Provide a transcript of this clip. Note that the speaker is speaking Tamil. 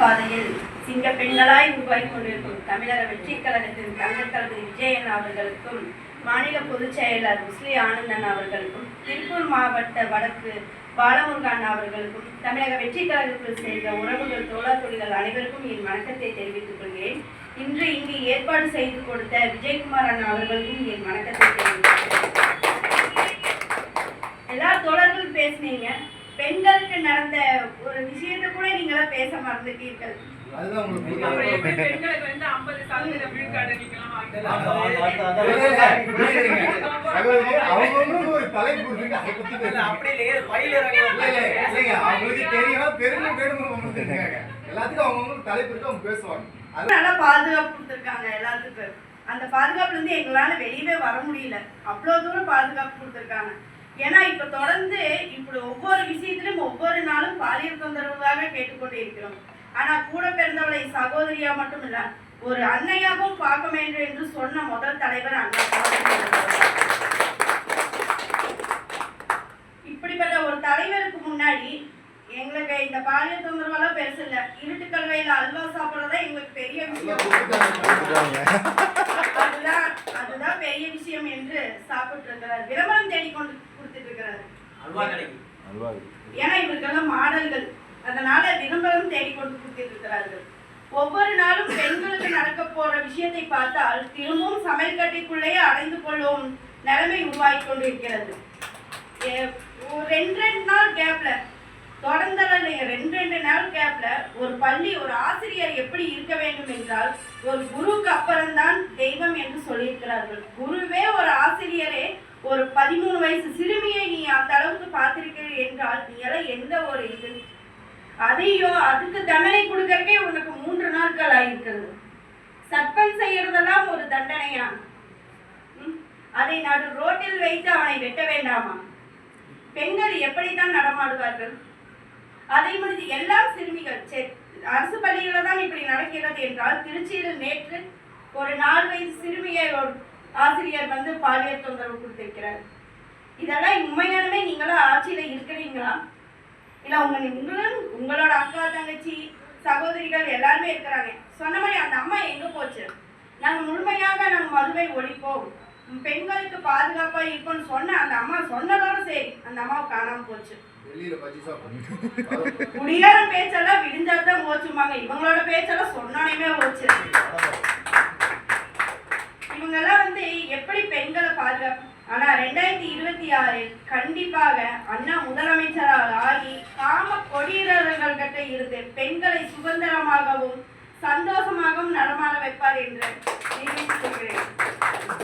பாதையில் சிங்க பெண்களாய் உருவாகி கொண்டிருக்கும் தமிழக வெற்றி கழகத்தின் தங்கத்தளபதி விஜயன் அவர்களுக்கும் மாநில பொதுச் செயலர் முஸ்லி ஆனந்தன் அவர்களுக்கும் திருப்பூர் மாவட்ட வடக்கு பாலமுருகன் அவர்களுக்கும் தமிழக வெற்றி கழகத்தில் சேர்ந்த உறவுகள் தோழர்கள் அனைவருக்கும் என் வணக்கத்தை தெரிவித்துக் கொள்கிறேன். இன்று இங்கு ஏற்பாடு செய்து கொடுத்த விஜயகுமார் அண்ணா அவர்களுக்கும் என் வணக்கத்தை தெரிவித்துக் எல்லா தோழர்களும் பேசினீங்க. பெண்களுக்கு நடந்த ஒரு விஷயத்தை கூட நீங்களா பேச மறந்துட்டீர்கள். நல்லா பாதுகாப்பு கொடுத்திருக்காங்க எல்லாத்துக்கும். அந்த பாதுகாப்புல இருந்து எங்களால வெளியவே வர முடியல. அவ்வளவு தூரம் பாதுகாப்பு கொடுத்திருக்காங்க. ஏன்னா இப்ப தொடர்ந்து இப்படி ஒவ்வொரு விஷயத்திலும் ஒவ்வொரு நாளும் பாலியல் தொந்தரவுக்காக கேட்டுக்கொண்டே இருக்கிறோம். ஆனா கூட பிறந்தவளை சகோதரியா மட்டும் இல்ல, ஒரு அன்னையாகவும் பார்க்க வேண்டும் என்று சொன்ன முதல் தலைவர் அண்ணா. இப்படிப்பட்ட ஒரு தலைவருக்கு முன்னாடி எங்களுக்கு இந்த பாலியல் தொந்தரவெல்லாம் பெருசு இல்ல. இருட்டு கல்வையில அல்வா சாப்பிடுறதா எங்களுக்கு பெரிய விஷயம். அதுதான் பெரிய விஷயம் என்று சாப்பிட்டு இருக்கிறார். விளம்பரம் தேடி கொண்டு கொடுத்துட்டு இருக்கிறாரு. ஏன்னா இவருக்கெல்லாம் மாடல்கள், அதனால விளம்பரம் தேடிக்கொண்டு கொடுத்துட்டு இருக்கிறார்கள். ஒவ்வொரு நாளும் பெண்களுக்கு நடக்க போற விஷயத்தை பார்த்தால் திரும்பவும் சமையல் கட்டிக்குள்ளேயே அடைந்து கொள்ளும் நிலைமை உருவாகி கொண்டிருக்கிறது. ரெண்டு நாள் கேப்ல தொடர்ந்து 2 நாள் கேப்ல ஒரு பள்ளி ஒரு ஆசிரியர் எப்படி இருக்க வேண்டும் என்றால் ஒரு குருவுக்கு அப்புறம்தான் தெய்வம் என்று சொல்லியிருக்கிறார்கள். குருவே ஒரு ஆசிரியரே ஒரு 13 வயசு சிறுமியை நீ அந்த அளவுக்கு பார்த்திருக்கிறீர்கள் என்றால் நீ எல்லாம் எந்த ஒரு இது அதையோ அதுக்கு தண்டனை கொடுக்கறக்கே உனக்கு 3 நாட்கள் ஆயிருக்கிறது. சட்டம் செய்யறதெல்லாம் ஒரு தண்டனையா? அதை நடு ரோட்டில் வைத்து அவனை வெட்ட வேண்டாமா? பெண்கள் எப்படித்தான் நடமாடுவார்கள்? அதை முடிஞ்சு எல்லாம் சிறுமிகள் அரசு பள்ளியில தான் இப்படி நடக்கிறது என்றால் திருச்சியில் நேற்று ஒரு 4 வயசு சிறுமியை ஒரு ஆசிரியர் வந்து பாலியல் தொந்தரவு கொடுத்திருக்கிறார். இதெல்லாம் உண்மையாலுமே நீங்களா ஆட்சியில இருக்கிறீங்களா? இல்ல உங்களோட அக்கா தங்கச்சி சகோதரிகள் எல்லாருமே இருக்கிறாங்க. சொன்ன மாதிரி அந்த அம்மா எங்க போச்சு? நாங்க முழுமையாக மதுவை ஒழிப்போம், பெண்களுக்கு பாதுகாப்பா இருப்போம்னு சொன்ன அந்த அம்மா சொன்னதோட சரி, அந்த அம்மாவை காணாம போச்சு. குடியார பேச்செல்லாம் விடிஞ்சாதான் போச்சுமாங்க. இவங்களோட பேச்செல்லாம் சொன்னானே போச்சு. இவங்கெல்லாம் வந்து எப்படி பெண்களை பாதுகாப்பு? ஆனா 2026 கண்டிப்பாக அண்ணா முதலமைச்சராக ஆகி காம கொடியீரர்கள் கிட்ட இருந்து பெண்களை சுதந்திரமாகவும் சந்தோஷமாக